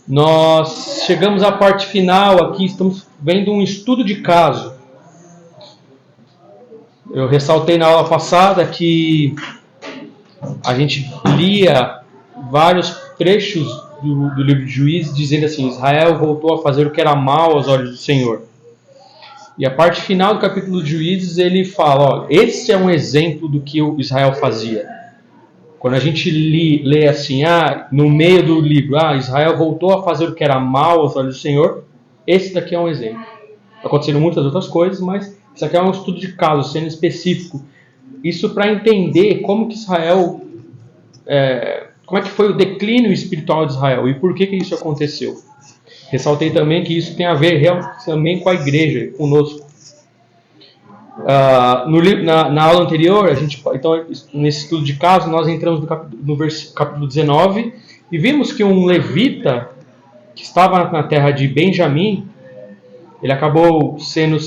Nós chegamos à parte final aqui, estamos vendo um estudo de caso. Eu ressaltei na aula passada que a gente lia vários trechos do livro de Juízes dizendo assim: Israel voltou a fazer o que era mal aos olhos do Senhor. E a parte final do capítulo de Juízes ele fala, ó, esse é um exemplo do que o Israel fazia. Quando a gente lê assim, no meio do livro, Israel voltou a fazer o que era mal aos olhos do Senhor, esse daqui é um exemplo. Aconteceram muitas outras coisas, mas isso aqui é um estudo de caso, sendo específico. Isso para entender como que Israel, como é que foi o declínio espiritual de Israel e por que isso aconteceu. Ressaltei também que isso tem a ver também com a igreja, conosco. Na aula anterior, então, nesse estudo de caso, nós entramos no capítulo 19 e vimos que um levita que estava na terra de Benjamim, ele acabou sendo,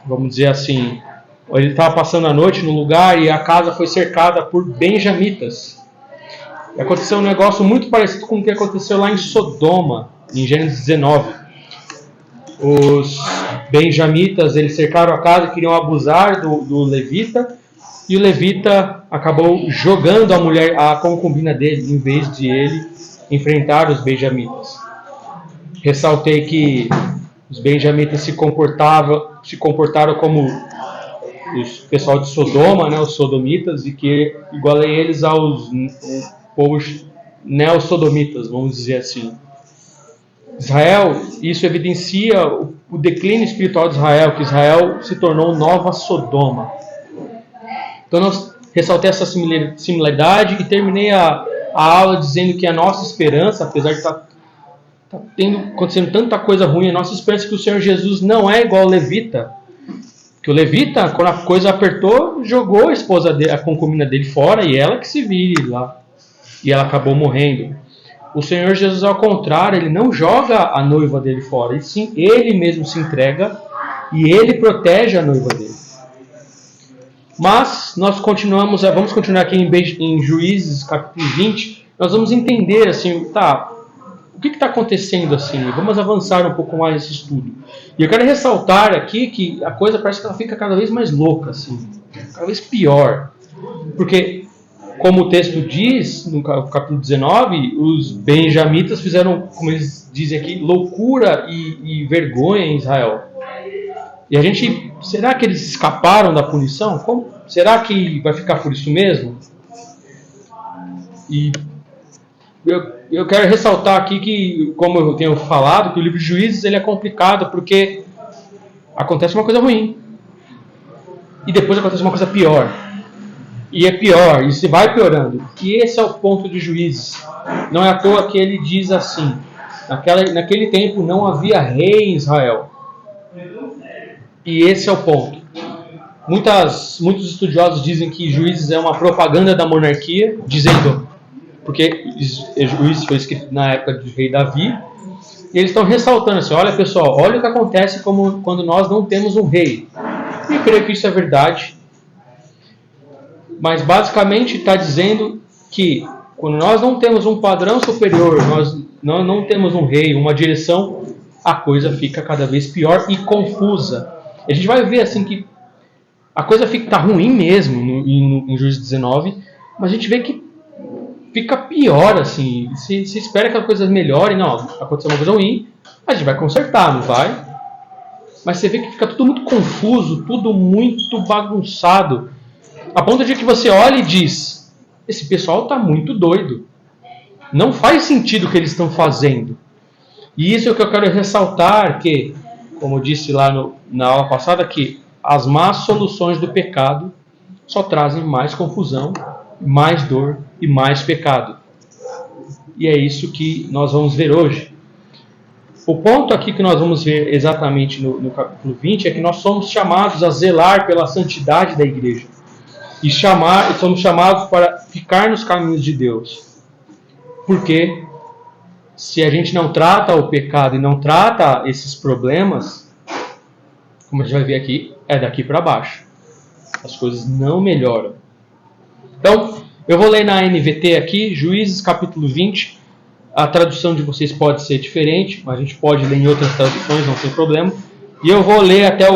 vamos dizer assim, ele estava passando a noite no lugar e a casa foi cercada por benjamitas. E aconteceu um negócio muito parecido com o que aconteceu lá em Sodoma, em Gênesis 19. Os benjamitas, eles cercaram a casa e queriam abusar do levita, e o levita acabou jogando a concubina dele, em vez de ele enfrentar os benjamitas. Ressaltei que os benjamitas se comportaram como os pessoal de Sodoma, os sodomitas, e que igualei eles aos povos neossodomitas, vamos dizer assim. Israel, isso evidencia o declínio espiritual de Israel, que Israel se tornou nova Sodoma. Então nós ressaltei essa similaridade e terminei a aula dizendo que a nossa esperança, apesar de estar acontecendo tanta coisa ruim, a nossa esperança é que o Senhor Jesus não é igual ao levita. Que o levita, quando a coisa apertou, jogou a esposa dele, a concubina dele fora, e ela que se vire lá. E ela acabou morrendo. O Senhor Jesus, ao contrário, ele não joga a noiva dele fora, e sim, ele mesmo se entrega e ele protege a noiva dele. Mas nós vamos continuar aqui em Juízes, capítulo 20, nós vamos entender assim, o que está acontecendo assim? Vamos avançar um pouco mais nesse estudo. E eu quero ressaltar aqui que a coisa parece que ela fica cada vez mais louca, assim, cada vez pior. Porque, como o texto diz, no capítulo 19, os benjamitas fizeram, como eles dizem aqui, loucura e vergonha em Israel. E a gente, será que eles escaparam da punição? Será que vai ficar por isso mesmo? E eu quero ressaltar aqui que, como eu tenho falado, que o livro de Juízes ele é complicado porque acontece uma coisa ruim. E depois acontece uma coisa pior. E é pior, e se vai piorando. E esse é o ponto de Juízes. Não é à toa que ele diz assim: naquele tempo não havia rei em Israel. E esse é o ponto. Muitos estudiosos dizem que Juízes é uma propaganda da monarquia, dizendo, porque Juízes foi escrito na época do rei Davi, e eles estão ressaltando assim: olha pessoal, olha o que acontece quando nós não temos um rei. E eu creio que isso é verdade. Mas basicamente está dizendo que quando nós não temos um padrão superior, nós não temos um rei, uma direção, a coisa fica cada vez pior e confusa. A gente vai ver assim que a coisa está ruim mesmo em Juízes 19, mas a gente vê que fica pior assim. Se espera que as coisas melhorem, não, aconteceu uma coisa ruim, a gente vai consertar, não vai? Mas você vê que fica tudo muito confuso, tudo muito bagunçado. A ponto de que você olha e diz: esse pessoal está muito doido. Não faz sentido o que eles estão fazendo. E isso é o que eu quero ressaltar, que, como eu disse lá na aula passada, que as más soluções do pecado só trazem mais confusão, mais dor e mais pecado. E é isso que nós vamos ver hoje. O ponto aqui que nós vamos ver exatamente no capítulo 20 é que nós somos chamados a zelar pela santidade da igreja. E somos chamados para ficar nos caminhos de Deus. Porque se a gente não trata o pecado e não trata esses problemas, como a gente vai ver aqui, é daqui para baixo. As coisas não melhoram. Então, eu vou ler na NVT aqui, Juízes capítulo 20. A tradução de vocês pode ser diferente, mas a gente pode ler em outras traduções, não tem problema. E eu vou ler até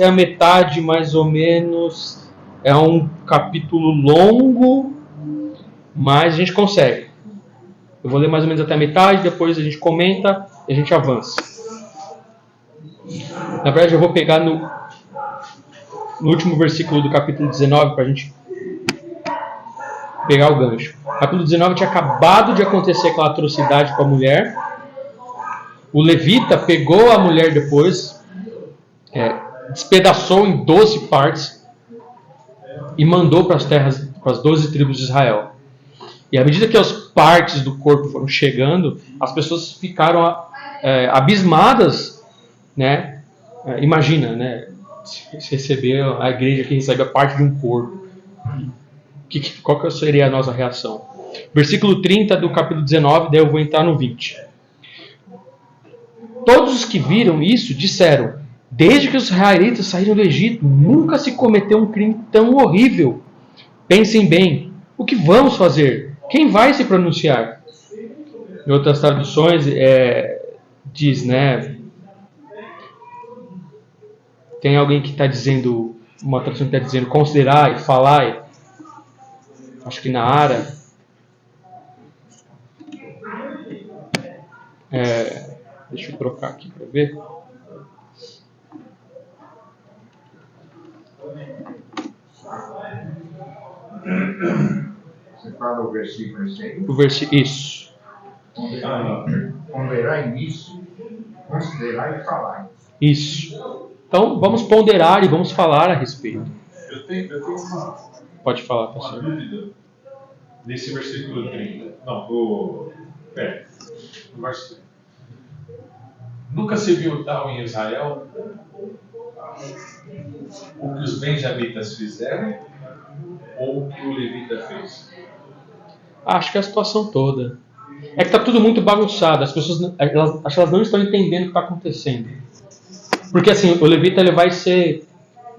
a metade, mais ou menos. É um capítulo longo, mas a gente consegue. Eu vou ler mais ou menos até a metade, depois a gente comenta e a gente avança. Na verdade, eu vou pegar no último versículo do capítulo 19 para a gente pegar o gancho. Capítulo 19 tinha acabado de acontecer aquela atrocidade com a mulher. O levita pegou a mulher depois, despedaçou em 12 partes e mandou para as terras, para as 12 tribos de Israel. E à medida que as partes do corpo foram chegando, as pessoas ficaram abismadas, né? Imagina, né? Se receber a igreja que recebe a parte de um corpo. Qual que seria a nossa reação? Versículo 30 do capítulo 19, daí eu vou entrar no 20. Todos os que viram isso disseram: desde que os israelitas saíram do Egito, nunca se cometeu um crime tão horrível. Pensem bem, o que vamos fazer? Quem vai se pronunciar? Em outras traduções diz, né? Tem alguém que está dizendo, uma tradução que está dizendo considerai, falai. Acho que na Ara. Deixa eu trocar aqui para ver. Você fala o versículo 6? O versículo, isso. Ponderai nisso, considerai e falai. Isso. Então, vamos ponderar e vamos falar a respeito. Eu tenho Pode falar, uma pastor. dúvida nesse versículo 30. Não, no verso 30. Nunca se viu tal em Israel o que os benjamitas fizeram ou o que o levita fez? Acho que é a situação toda. É que está tudo muito bagunçado. As pessoas acho que elas não estão entendendo o que está acontecendo. Porque assim, o levita ele vai ser...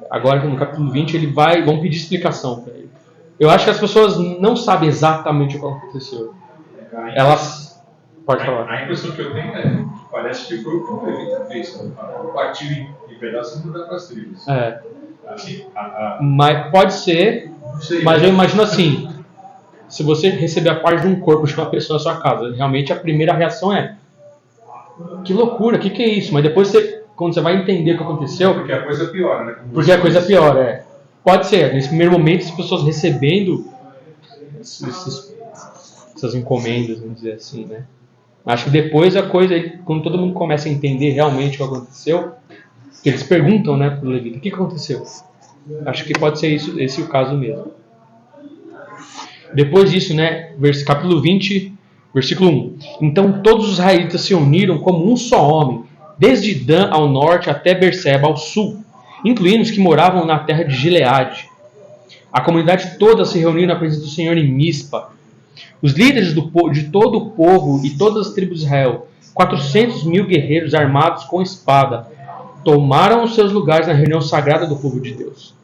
Agora no capítulo 20 vão pedir explicação para ele. Eu acho que as pessoas não sabem exatamente o que aconteceu. Elas... Pode falar. A impressão que eu tenho parece que foi o que o levita fez. Partiu em pedaços e mudar para as tribos. Assim, Mas pode ser, mas eu imagino assim, se você receber a parte de um corpo de uma pessoa na sua casa, realmente a primeira reação é: que loucura, que é isso? Mas depois, quando você vai entender o que aconteceu... Porque a coisa piora, né? Porque a coisa piora, Pode ser, nesse primeiro momento, as pessoas recebendo essas encomendas, vamos dizer assim, né? Acho que depois a coisa, quando todo mundo começa a entender realmente o que aconteceu, eles perguntam, né, pro levita: o que aconteceu? Acho que pode ser esse o caso mesmo. Depois disso, né, capítulo 20, versículo 1. Então todos os israelitas se uniram como um só homem, desde Dan ao norte até Berseba ao sul, incluindo os que moravam na terra de Gileade. A comunidade toda se reuniu na presença do Senhor em Mispa. Os líderes de todo o povo e todas as tribos de Israel, 400.000 guerreiros armados com espada, tomaram os seus lugares na reunião sagrada do povo de Deus.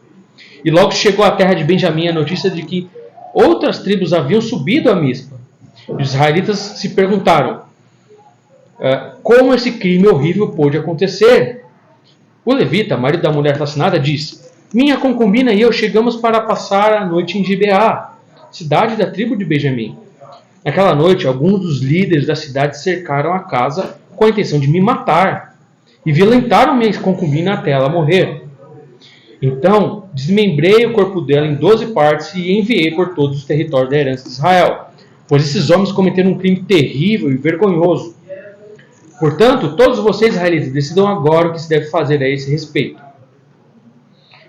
E logo chegou à terra de Benjamim a notícia de que outras tribos haviam subido a Mispa. E os israelitas se perguntaram: como esse crime horrível pôde acontecer? O levita, marido da mulher assassinada, disse: minha concubina e eu chegamos para passar a noite em Gibeá, cidade da tribo de Benjamim. Naquela noite, alguns dos líderes da cidade cercaram a casa com a intenção de me matar e violentaram minha concubina até ela morrer. Então, desmembrei o corpo dela em 12 partes e enviei por todos os territórios da herança de Israel, pois esses homens cometeram um crime terrível e vergonhoso. Portanto, todos vocês, israelitas, decidam agora o que se deve fazer a esse respeito.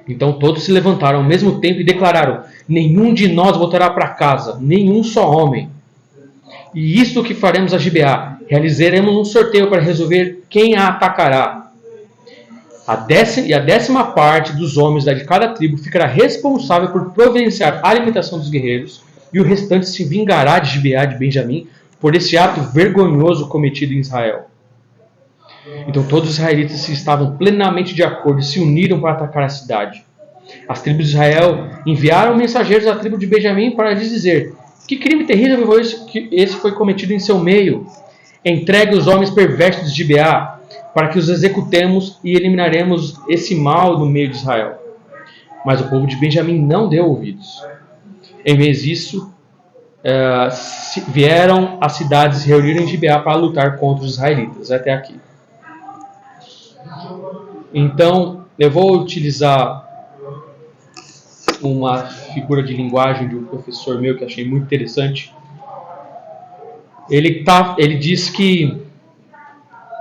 Então todos se levantaram ao mesmo tempo e declararam: nenhum de nós voltará para casa, nenhum só homem. E isto que faremos a Gibeá: realizaremos um sorteio para resolver quem a atacará. A 10ª parte dos homens de cada tribo ficará responsável por providenciar a alimentação dos guerreiros, e o restante se vingará de Gibeá de Benjamim por esse ato vergonhoso cometido em Israel. Então todos os israelitas estavam plenamente de acordo e se uniram para atacar a cidade. As tribos de Israel enviaram mensageiros à tribo de Benjamim para lhes dizer: que crime terrível foi esse foi cometido em seu meio? Entregue os homens perversos de Gibeá, para que os executemos e eliminaremos esse mal do meio de Israel. Mas o povo de Benjamim não deu ouvidos. Em vez disso, vieram as cidades se reuniram em Gibeá para lutar contra os israelitas. Até aqui. Então, eu vou utilizar uma figura de linguagem de um professor meu que achei muito interessante. Ele diz que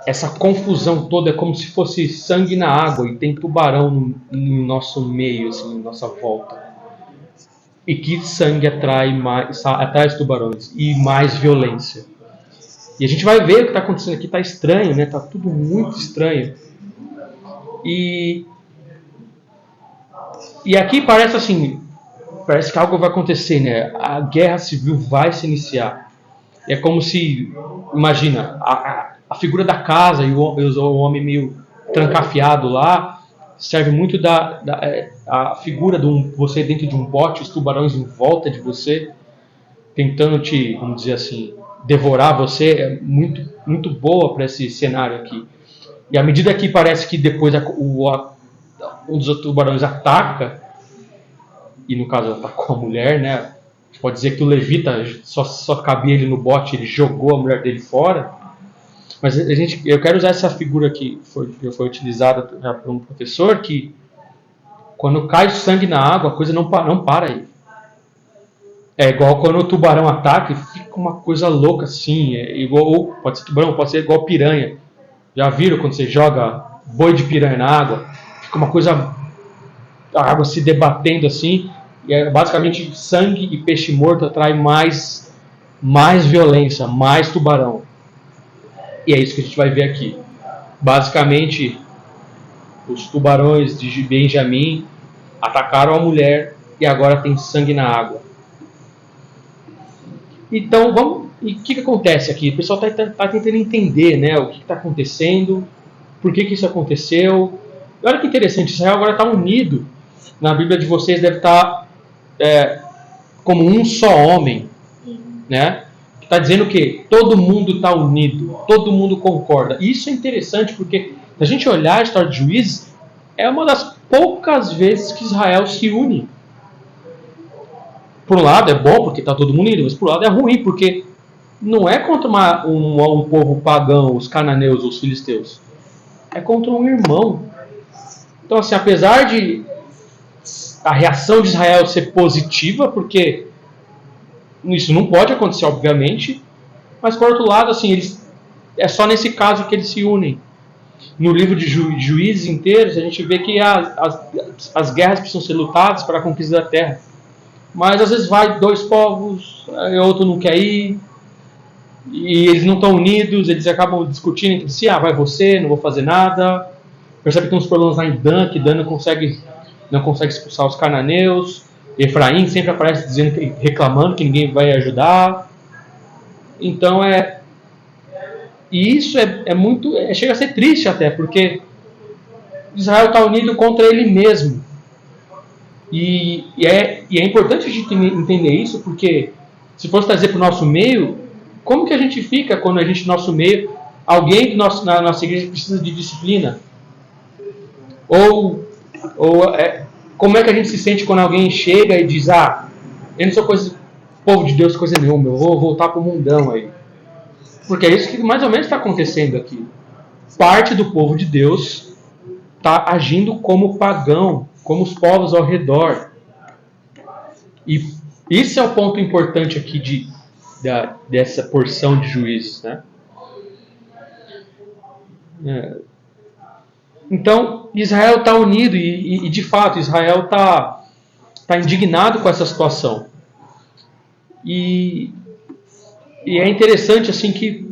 essa confusão toda é como se fosse sangue na água e tem tubarão no nosso meio, assim, na nossa volta. E que sangue atrai tubarões e mais violência. E a gente vai ver o que está acontecendo aqui, está estranho, né? Está tudo muito estranho. E aqui parece assim, parece que algo vai acontecer, né? A guerra civil vai se iniciar. É como se, imagina, a figura da casa e o homem meio trancafiado lá serve muito a figura de você dentro de um bote, os tubarões em volta de você, tentando te, vamos dizer assim, devorar você. É muito, muito boa para esse cenário aqui. E à medida que parece que depois um dos tubarões ataca, e no caso atacou a mulher, né? A gente pode dizer que o levita só cabia ele no bote, ele jogou a mulher dele fora. Mas eu quero usar essa figura que foi utilizada por um professor, que quando cai sangue na água, a coisa não para aí. É igual quando o tubarão ataca e fica uma coisa louca assim. É igual, ou pode ser tubarão, pode ser igual piranha. Já viram quando você joga boi de piranha na água? Fica uma coisa, a água se debatendo assim. E é basicamente sangue e peixe morto atrai mais violência, mais tubarão. E é isso que a gente vai ver aqui. Basicamente, os tubarões de Benjamim atacaram a mulher e agora tem sangue na água. Então, e o que acontece aqui? O pessoal está tentando entender, né, o que está acontecendo, por que isso aconteceu. E olha que interessante, Israel agora está unido. Na Bíblia de vocês deve estar como um só homem, né? Está dizendo que todo mundo está unido, todo mundo concorda. Isso é interessante porque, se a gente olhar a história de Juízes, é uma das poucas vezes que Israel se une. Por um lado é bom porque está todo mundo unido, mas por um lado é ruim porque não é contra um povo pagão, os cananeus, os filisteus. É contra um irmão. Então, assim, apesar de a reação de Israel ser positiva, porque isso não pode acontecer, obviamente, mas por outro lado, assim, é só nesse caso que eles se unem. No livro de Juízes inteiros, a gente vê que as guerras precisam ser lutadas para a conquista da terra. Mas às vezes vai dois povos, outro não quer ir, e eles não estão unidos, eles acabam discutindo entre si, vai você, não vou fazer nada. Percebe que tem uns problemas lá em Dan, que Dan não consegue expulsar os cananeus. Efraim sempre aparece dizendo, reclamando que ninguém vai ajudar. Então e isso é muito, chega a ser triste até, porque Israel está unido contra ele mesmo. E é importante a gente entender isso, porque se fosse trazer para o nosso meio, como que a gente fica quando a gente, no nosso meio, alguém na nossa igreja precisa de disciplina? Como é que a gente se sente quando alguém chega e diz, eu não sou povo de Deus coisa nenhuma, eu vou voltar para o mundão aí. Porque é isso que mais ou menos está acontecendo aqui. Parte do povo de Deus está agindo como pagão, como os povos ao redor. E isso é o ponto importante aqui dessa porção de Juízes, né? Então, Israel está unido e de fato, Israel está indignado com essa situação. E é interessante assim que,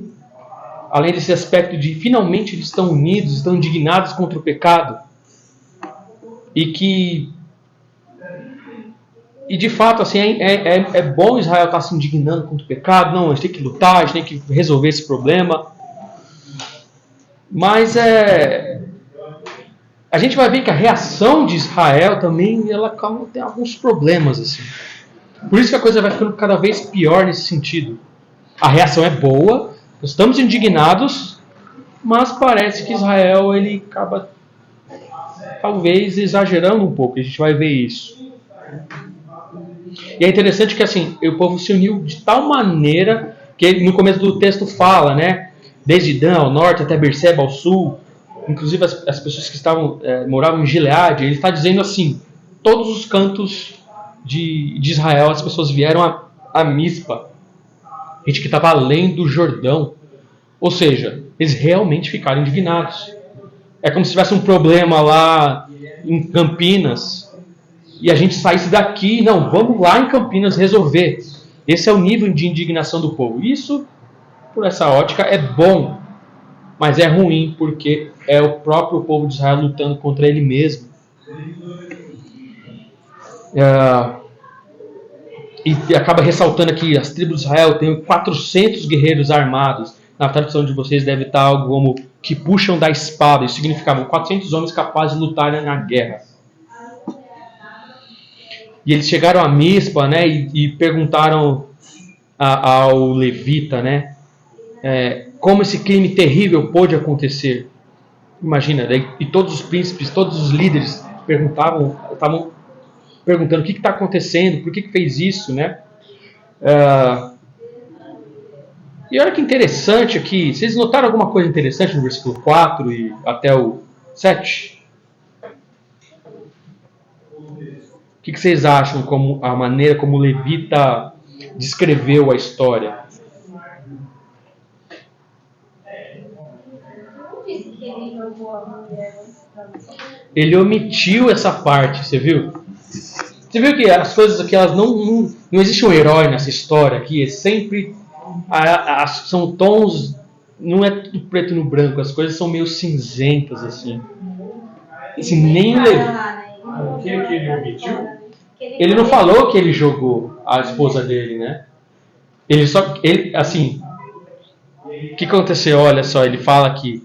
além desse aspecto de finalmente eles estão unidos, estão indignados contra o pecado, e que E de fato, assim, é bom Israel estar se indignando contra o pecado. Não, a gente tem que lutar, a gente tem que resolver esse problema. Mas a gente vai ver que a reação de Israel também ela tem alguns problemas. Assim. Por isso que a coisa vai ficando cada vez pior nesse sentido. A reação é boa, nós estamos indignados, mas parece que Israel ele acaba talvez exagerando um pouco. A gente vai ver isso. E é interessante que assim, o povo se uniu de tal maneira que ele, no começo do texto fala, né? Desde Dan ao norte até Berseba ao sul, inclusive as pessoas que moravam em Gileade, ele está dizendo assim, todos os cantos de Israel as pessoas vieram a Mispa, gente que estava além do Jordão, ou seja, eles realmente ficaram indignados. É como se tivesse um problema lá em Campinas, e a gente saísse daqui, não, vamos lá em Campinas resolver. Esse é o nível de indignação do povo. Isso, por essa ótica, é bom, mas é ruim, porque é o próprio povo de Israel lutando contra ele mesmo. E acaba ressaltando aqui, as tribos de Israel têm 400 guerreiros armados. Na tradução de vocês deve estar algo como que puxam da espada. Isso significava 400 homens capazes de lutar na guerra. E eles chegaram a Mispa, né, e perguntaram ao levita, né, como esse crime terrível pôde acontecer. Imagina, e todos os príncipes, todos os líderes estavam perguntando o que está acontecendo, por que fez isso, né? E olha que interessante aqui, vocês notaram alguma coisa interessante no versículo 4 e até o 7? O que vocês acham como a maneira como o levita descreveu a história? Ele omitiu essa parte, você viu? Você viu que as coisas aqui, elas não existe um herói nessa história aqui, é sempre são tons, não é tudo preto no branco, as coisas são meio cinzentas assim. Nem o que ele omitiu? Ele não falou que ele jogou a esposa dele, né? Assim, o que aconteceu? Olha só, ele fala aqui.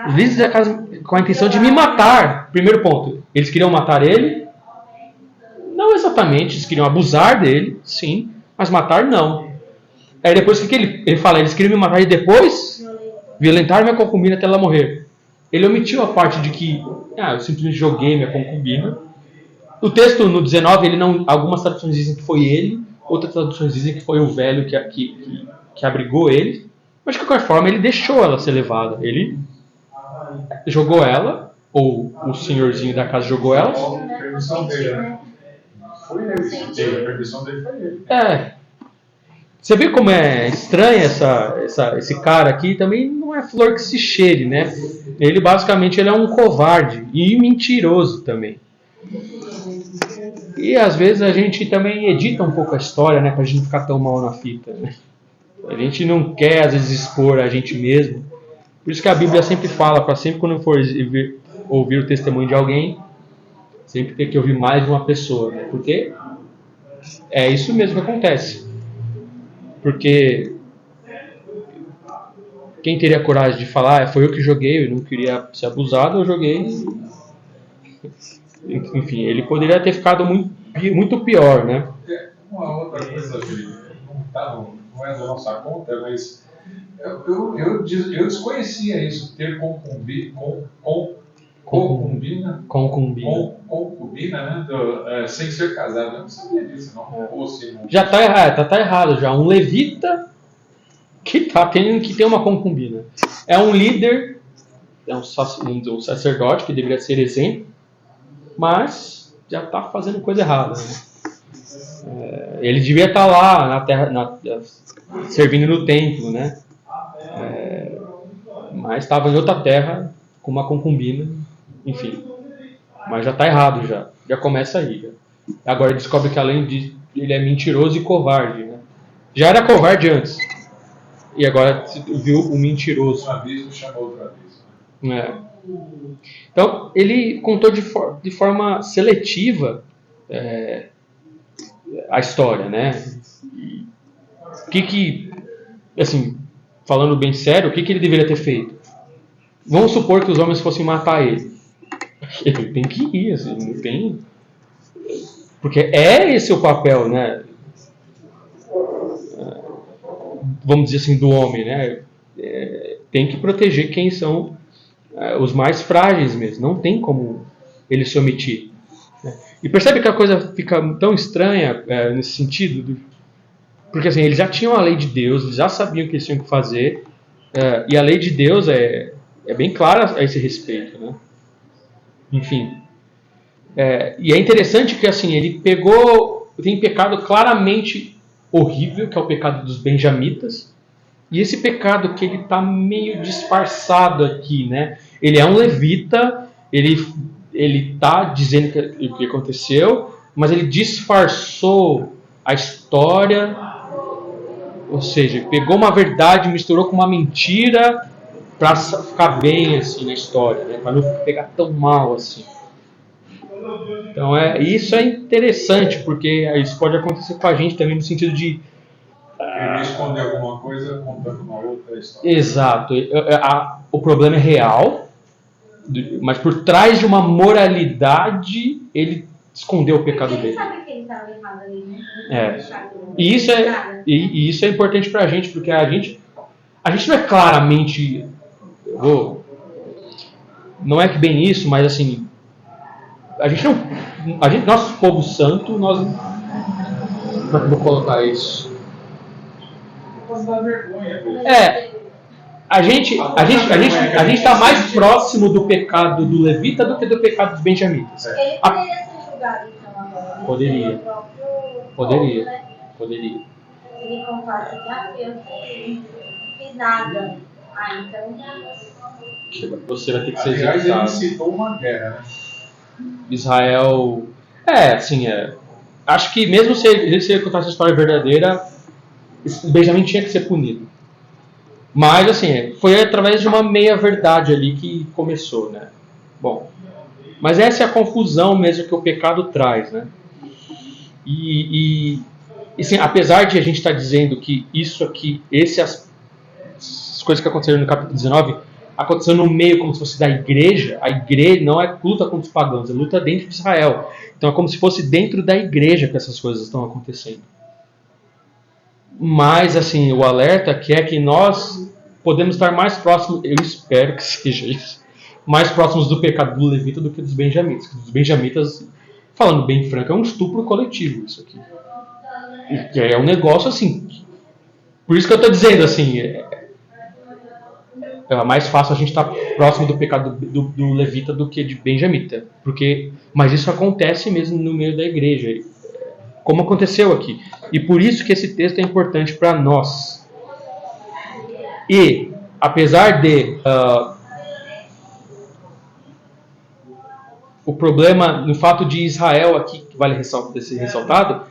Eles da casa com a intenção de me matar. Primeiro ponto, eles queriam matar ele? Não exatamente, eles queriam abusar dele, sim, mas matar não. Aí depois o que ele fala? Eles queriam me matar e depois violentar minha concubina até ela morrer. Ele omitiu a parte de que eu simplesmente joguei minha concubina. No texto, no 19, algumas traduções dizem que foi ele, outras traduções dizem que foi o velho que abrigou ele. Mas de qualquer forma, ele deixou ela ser levada. Ele jogou ela, ou o senhorzinho da casa jogou ela. A permissão dele, né? Foi ele. A permissão dele foi ele. Você vê como é estranho esse cara aqui? Também não é flor que se cheire, né? Ele basicamente é um covarde e mentiroso também. E às vezes a gente também edita um pouco a história, né? Pra gente não ficar tão mal na fita, né? A gente não quer às vezes expor a gente mesmo. Por isso que a Bíblia sempre fala, para sempre quando for ouvir o testemunho de alguém, sempre ter que ouvir mais de uma pessoa, né? Porque é isso mesmo que acontece. Porque quem teria coragem de falar, foi eu que joguei, eu não queria ser abusado, eu joguei. Enfim, ele poderia ter ficado muito pior, né? Uma outra coisa que não é da nossa conta, mas eu desconhecia isso, ter concubina, né? Sem ser casado. Eu não sabia disso, não. Já tá errado já. Um levita que tem uma concubina. É um líder, é um sacerdote que deveria ser exemplo, mas já está fazendo coisa errada. Né? Ele devia estar lá na terra, servindo no templo, né? Mas estava em outra terra com uma concubina, enfim. Mas já está errado, já começa aí. Já. Agora ele descobre que além disso ele é mentiroso e covarde. Né? Já era covarde antes. E agora viu o mentiroso. Uma vez chamou outra vez. Então ele contou de forma seletiva a história, né? Assim, falando bem sério, o que ele deveria ter feito? Vamos supor que os homens fossem matar ele. Ele tem que ir, assim, não tem... Porque é esse o papel, né? Vamos dizer assim, do homem, né? Tem que proteger quem são os mais frágeis mesmo. Não tem como ele se omitir. Né? E percebe que a coisa fica tão estranha nesse sentido? Porque assim, eles já tinham a lei de Deus, eles já sabiam o que eles tinham que fazer, e a lei de Deus é bem clara a esse respeito, né? Enfim. E é interessante que assim, ele tem pecado claramente horrível, que é o pecado dos benjamitas, e esse pecado que ele está meio disfarçado aqui, né? Ele é um levita, ele está dizendo o que aconteceu, mas ele disfarçou a história, ou seja, pegou uma verdade, misturou com uma mentira para ficar bem assim na história, né? Para não pegar tão mal assim. Então isso é interessante, porque isso pode acontecer com a gente também no sentido de ele esconder alguma coisa contando uma outra história. Exato. O problema é real, mas por trás de uma moralidade ele escondeu o pecado dele. Ele sabe que ele estava errado ali, né? E isso é importante pra gente, porque a gente não é claramente... Não é que bem isso, mas assim... Nosso povo santo, nós... Como é que eu vou colocar isso? Pode dar vergonha. A gente está mais próximo do pecado do levita do que do pecado dos benjamitas. Ele poderia ser julgado, então, agora. Né? Poderia. Poderia. Né? Poderia. Ele concorda que eu não fiz nada. Então... Você vai ter que ser executado. executado. Ele citou uma guerra, né? Israel... Acho que mesmo se ele contasse a história verdadeira, Benjamim tinha que ser punido. Mas, assim, foi através de uma meia-verdade ali que começou, né? Bom, mas essa é a confusão mesmo que o pecado traz, né? E assim, apesar de a gente estar dizendo que isso aqui, essas coisas que aconteceram no capítulo 19, aconteceu no meio como se fosse da igreja, a igreja não é luta contra os pagãos, é luta dentro de Israel. Então é como se fosse dentro da igreja que essas coisas estão acontecendo. Mas, assim, o alerta aqui é que nós podemos estar mais próximos, eu espero que seja isso, mais próximos do pecado do levita do que dos benjamitas. Dos benjamitas, falando bem franco, é um estupro coletivo isso aqui. E é um negócio assim. Por isso que eu estou dizendo assim, é mais fácil a gente estar próximo do pecado do levita do que de benjamita. Mas isso acontece mesmo no meio da igreja, como aconteceu aqui. E por isso que esse texto é importante para nós. E, apesar de o problema no fato de Israel aqui, que vale ser ressaltado,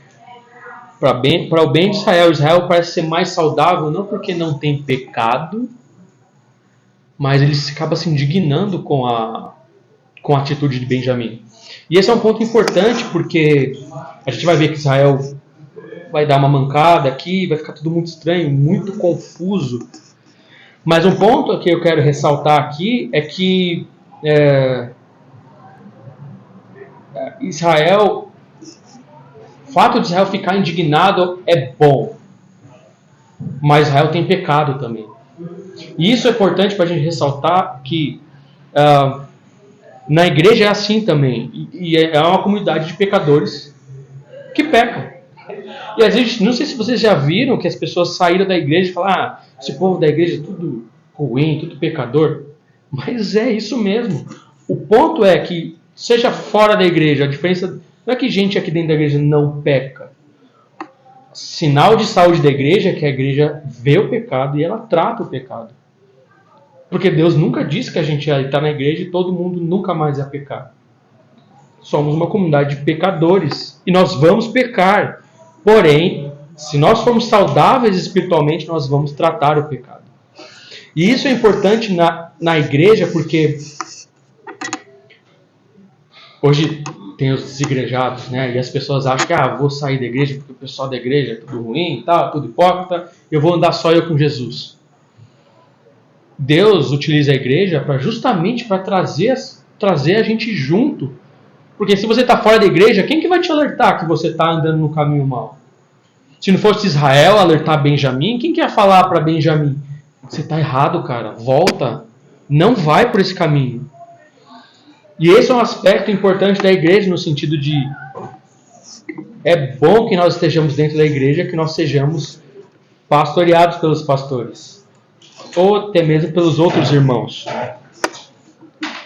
para o bem de Israel parece ser mais saudável, não porque não tem pecado, mas ele acaba se indignando com a atitude de Benjamim. E esse é um ponto importante, porque a gente vai ver que Israel vai dar uma mancada aqui, vai ficar tudo muito estranho, muito confuso. Mas um ponto que eu quero ressaltar aqui é que Israel, o fato de Israel ficar indignado é bom, mas Israel tem pecado também. E isso é importante para a gente ressaltar que na igreja é assim também, e é uma comunidade de pecadores que pecam. E às vezes, não sei se vocês já viram que as pessoas saíram da igreja e falaram: esse povo da igreja é tudo ruim, tudo pecador. Mas é isso mesmo. O ponto é que, seja fora da igreja, a diferença não é que gente aqui dentro da igreja não peca. Sinal de saúde da igreja é que a igreja vê o pecado e ela trata o pecado. Porque Deus nunca disse que a gente está na igreja e todo mundo nunca mais ia pecar. Somos uma comunidade de pecadores e nós vamos pecar. Porém, se nós formos saudáveis espiritualmente, nós vamos tratar o pecado. E isso é importante na igreja, porque hoje tem os desigrejados, né? E as pessoas acham que vou sair da igreja porque o pessoal da igreja é tudo ruim, tá, tudo hipócrita, eu vou andar só eu com Jesus. Deus utiliza a igreja justamente para trazer a gente junto. Porque se você está fora da igreja, quem que vai te alertar que você está andando no caminho mau? Se não fosse Israel alertar Benjamim, quem que ia falar para Benjamim? Você está errado, cara, volta, não vai por esse caminho. E esse é um aspecto importante da igreja, no sentido de é bom que nós estejamos dentro da igreja, que nós sejamos pastoreados pelos pastores, ou até mesmo pelos outros irmãos.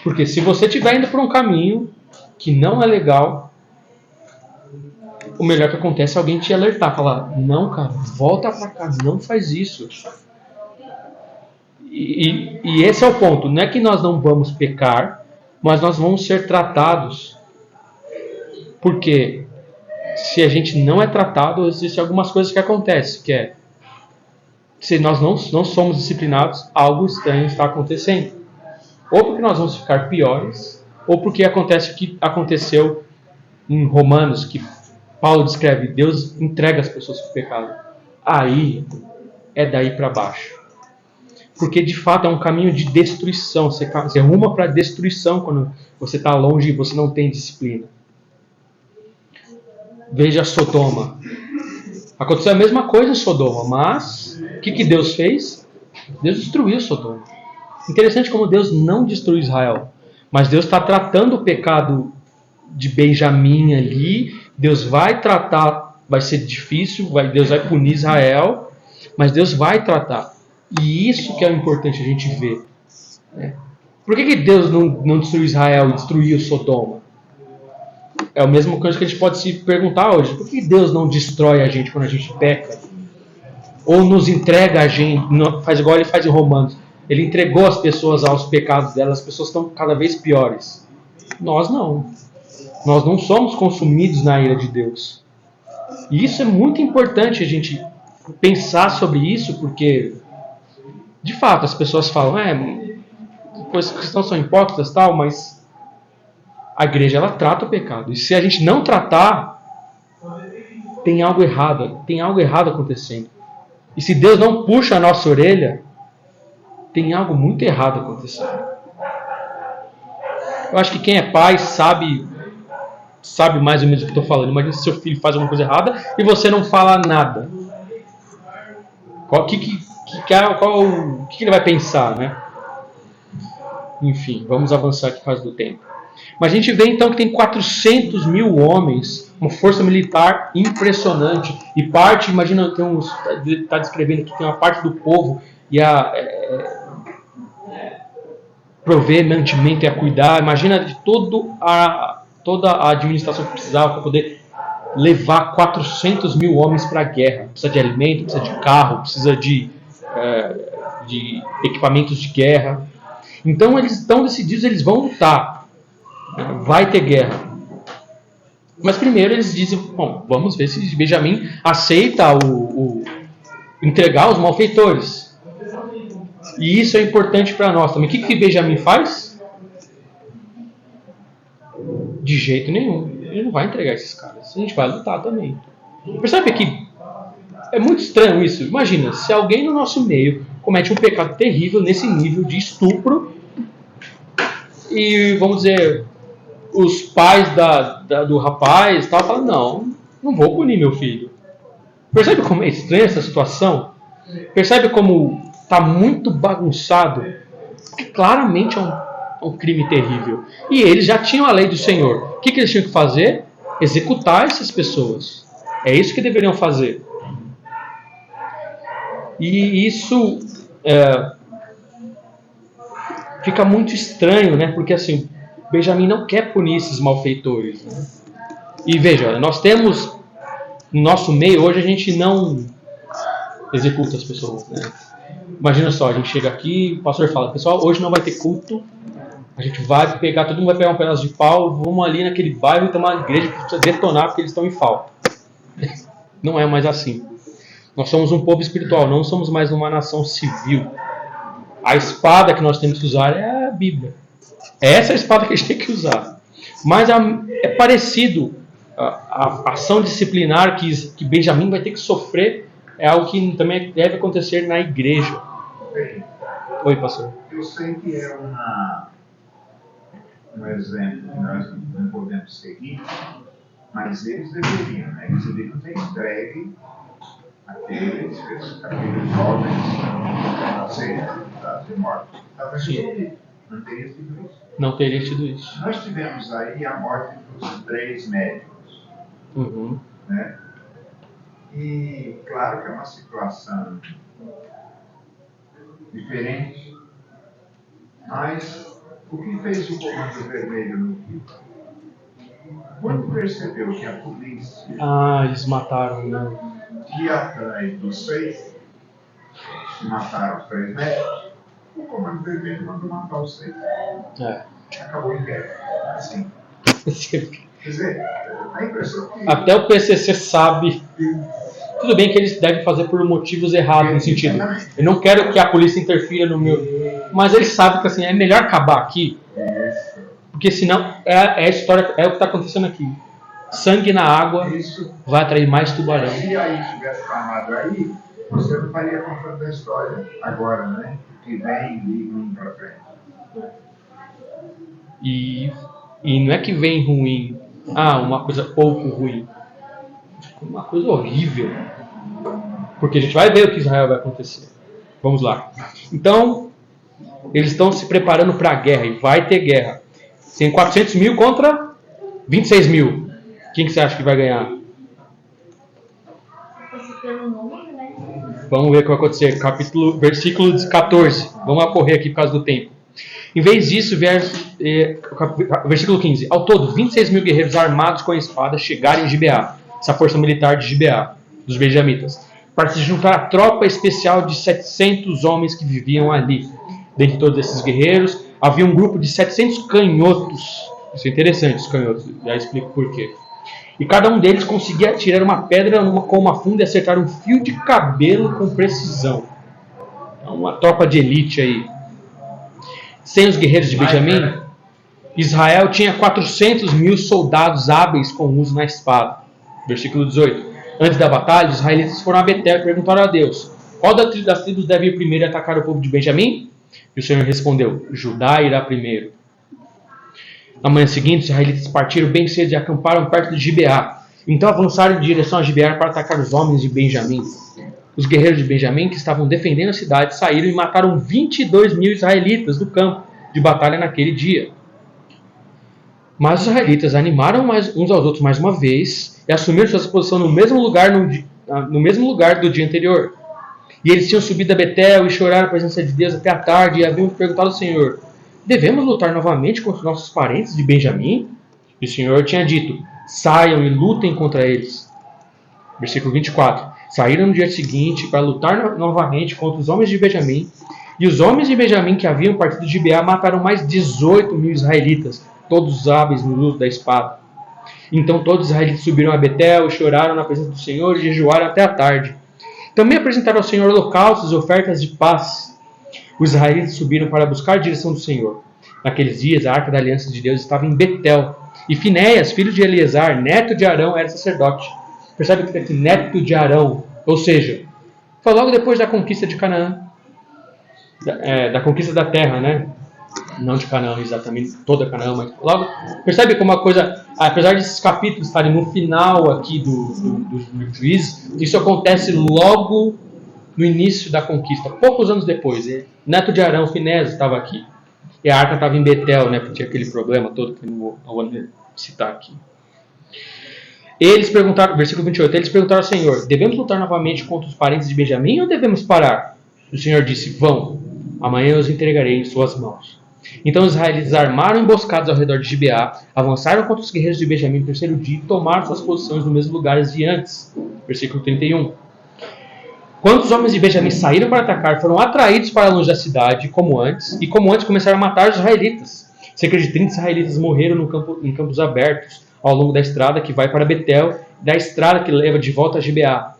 Porque se você estiver indo por um caminho que não é legal, o melhor que acontece é alguém te alertar, falar, não, cara, volta pra cá, não faz isso. E esse é o ponto, não é que nós não vamos pecar, mas nós vamos ser tratados. Porque se a gente não é tratado, existem algumas coisas que acontecem, que é, se nós não somos disciplinados, algo estranho está acontecendo. Ou porque nós vamos ficar piores, ou porque acontece o que aconteceu em Romanos, que Paulo descreve, Deus entrega as pessoas para o pecado. Aí é daí para baixo. Porque de fato é um caminho de destruição. Você ruma para a destruição quando você está longe e você não tem disciplina. Veja Sodoma. Aconteceu a mesma coisa em Sodoma, mas o que Deus fez? Deus destruiu Sodoma. Interessante como Deus não destruiu Israel, mas Deus está tratando o pecado de Benjamim ali. Deus vai tratar, vai ser difícil, Deus vai punir Israel, mas Deus vai tratar. E isso que é importante a gente ver. Né? Por que Deus não destruiu Israel e destruiu Sodoma? É a mesma coisa que a gente pode se perguntar hoje. Por que Deus não destrói a gente quando a gente peca? Ou nos entrega a gente, faz igual ele faz em Romanos. Ele entregou as pessoas aos pecados delas, as pessoas estão cada vez piores. Nós não. Nós não somos consumidos na ira de Deus. E isso é muito importante a gente pensar sobre isso, porque de fato as pessoas falam, os cristãos são hipócritas, tal, mas a igreja ela trata o pecado. E se a gente não tratar, tem algo errado acontecendo. E se Deus não puxa a nossa orelha, tem algo muito errado acontecendo. Eu acho que quem é pai sabe mais ou menos o que eu estou falando. Imagina se seu filho faz alguma coisa errada e você não fala nada. O que ele vai pensar, né? Enfim, vamos avançar aqui por causa do tempo. Mas a gente vê então que tem 400 mil homens, uma força militar impressionante. E parte, imagina, está descrevendo que tem uma parte do povo e prover mantimento e a cuidar. Imagina de toda a administração que precisava para poder levar 400 mil homens para a guerra. Precisa de alimento, precisa de carro, precisa de equipamentos de guerra. Então eles estão decididos, eles vão lutar. Vai ter guerra. Mas primeiro eles dizem, bom, vamos ver se Benjamim aceita entregar os malfeitores. E isso é importante para nós também. O que Benjamim faz? De jeito nenhum. Ele não vai entregar esses caras. A gente vai lutar também. Percebe que é muito estranho isso. Imagina, se alguém no nosso meio comete um pecado terrível nesse nível de estupro e, vamos dizer, os pais do rapaz falam, não vou punir meu filho. Percebe como é estranha essa situação? Percebe como está muito bagunçado? Porque claramente é um crime terrível. E eles já tinham a lei do Senhor. O que eles tinham que fazer? Executar essas pessoas. É isso que deveriam fazer. E isso fica muito estranho, né? Porque assim, Benjamim não quer punir esses malfeitores. Né? E veja, nós temos no nosso meio, hoje a gente não executa as pessoas. Né? Imagina só, a gente chega aqui, o pastor fala, pessoal, hoje não vai ter culto, a gente vai pegar, todo mundo vai pegar um pedaço de pau, vamos ali naquele bairro e ter uma igreja que precisa detonar porque eles estão em falta. Não é mais assim. Nós somos um povo espiritual, não somos mais uma nação civil. A espada que nós temos que usar é a Bíblia. É essa a espada que a gente tem que usar. Mas é parecido. A ação disciplinar que Benjamim vai ter que sofrer é algo que também deve acontecer na igreja. Bem, Oi, pastor. eu sei que é um exemplo que nós não podemos seguir, mas eles deveriam, né? Eles deveriam ter entregue aqueles jovens a serem executados e mortos. Estava resolvido. Não teria sido isso. Não teria tido isso. Nós tivemos aí a morte dos 3 médicos. Uhum. Né? E claro que é uma situação diferente, mas o que fez o Comando Vermelho no Rio? Quando percebeu que a polícia Eles mataram, né? ia atrás dos 6 e mataram os 3 médicos, o Comando Vermelho mandou matar os 6. Acabou em guerra. Assim. Quer dizer, a impressão que... Até o PCC sabe. Tudo bem que eles devem fazer por motivos errados, no sentido. Eu não quero que a polícia interfira no meu. Mas eles sabem que assim, é melhor acabar aqui. Porque senão é a história, é o que está acontecendo aqui. Sangue na água vai atrair mais tubarão. Se aí tivesse parado aí, você não estaria contando a história agora, né? Que vem e vem para frente. E não é que vem ruim. Uma coisa pouco ruim. Uma coisa horrível. Porque a gente vai ver o que Israel vai acontecer. Vamos lá. Então, eles estão se preparando para a guerra. E vai ter guerra. Tem 400 mil contra 26 mil. Quem que você acha que vai ganhar? Vamos ver o que vai acontecer. Versículo 14. Vamos correr aqui por causa do tempo. Em vez disso, versículo 15. Ao todo, 26 mil guerreiros armados com a espada chegaram em Gibeá, essa força militar de Gibeá, dos benjamitas, para se juntar à tropa especial de 700 homens que viviam ali. Dentre todos esses guerreiros, havia um grupo de 700 canhotos. Isso é interessante, os canhotos. Já explico por quê. E cada um deles conseguia tirar uma pedra com uma funda e acertar um fio de cabelo com precisão. É uma tropa de elite aí. Sem os guerreiros de Benjamim, Israel tinha 400 mil soldados hábeis com uso na espada. Versículo 18. Antes da batalha, os israelitas foram a Betel e perguntaram a Deus: qual das tribos deve ir primeiro atacar o povo de Benjamim? E o Senhor respondeu: Judá irá primeiro. Na manhã seguinte, os israelitas partiram bem cedo e acamparam perto de Gibeá. Então avançaram em direção a Gibeá para atacar os homens de Benjamim. Os guerreiros de Benjamim, que estavam defendendo a cidade, saíram e mataram 22 mil israelitas do campo de batalha naquele dia. Mas os israelitas animaram uns aos outros mais uma vez e assumiram sua posição no mesmo lugar do dia anterior. E eles tinham subido a Betel e choraram a presença de Deus até a tarde e haviam perguntado ao Senhor: devemos lutar novamente contra os nossos parentes de Benjamim? E o Senhor tinha dito: saiam e lutem contra eles. Versículo 24. Saíram no dia seguinte para lutar novamente contra os homens de Benjamim. E os homens de Benjamim que haviam partido de Gibeá mataram mais 18 mil israelitas, todos hábeis no uso da espada. Então todos os israelitas subiram a Betel e choraram na presença do Senhor e jejuaram até a tarde. Também apresentaram ao Senhor holocaustos e ofertas de paz. Os israelitas subiram para buscar a direção do Senhor. Naqueles dias a arca da aliança de Deus estava em Betel. E Finéias, filho de Eleazar, neto de Arão, era sacerdote. Percebe que está aqui, neto de Arão. Ou seja, foi logo depois da conquista de Canaã. Da conquista da terra, né? Não de Canaã exatamente, toda Canaã, mas logo. Percebe como uma coisa, apesar desses capítulos estarem no final aqui do Juízes, isso acontece logo no início da conquista, poucos anos depois. Neto de Arão, Finéias, estava aqui. E a arca estava em Betel, né? Porque tinha aquele problema todo que eu não vou citar aqui. Eles perguntaram, versículo 28, eles perguntaram ao Senhor: devemos lutar novamente contra os parentes de Benjamim ou devemos parar? O Senhor disse: vão, amanhã eu os entregarei em suas mãos. Então os israelitas armaram emboscados ao redor de Gibeá, avançaram contra os guerreiros de Benjamim no terceiro dia e tomaram suas posições no mesmo lugar de antes. Versículo 31. Quando os homens de Benjamim saíram para atacar, foram atraídos para longe da cidade, como antes começaram a matar os israelitas. Cerca de 30 israelitas morreram em campos abertos, ao longo da estrada que vai para Betel, da estrada que leva de volta a Gibeá.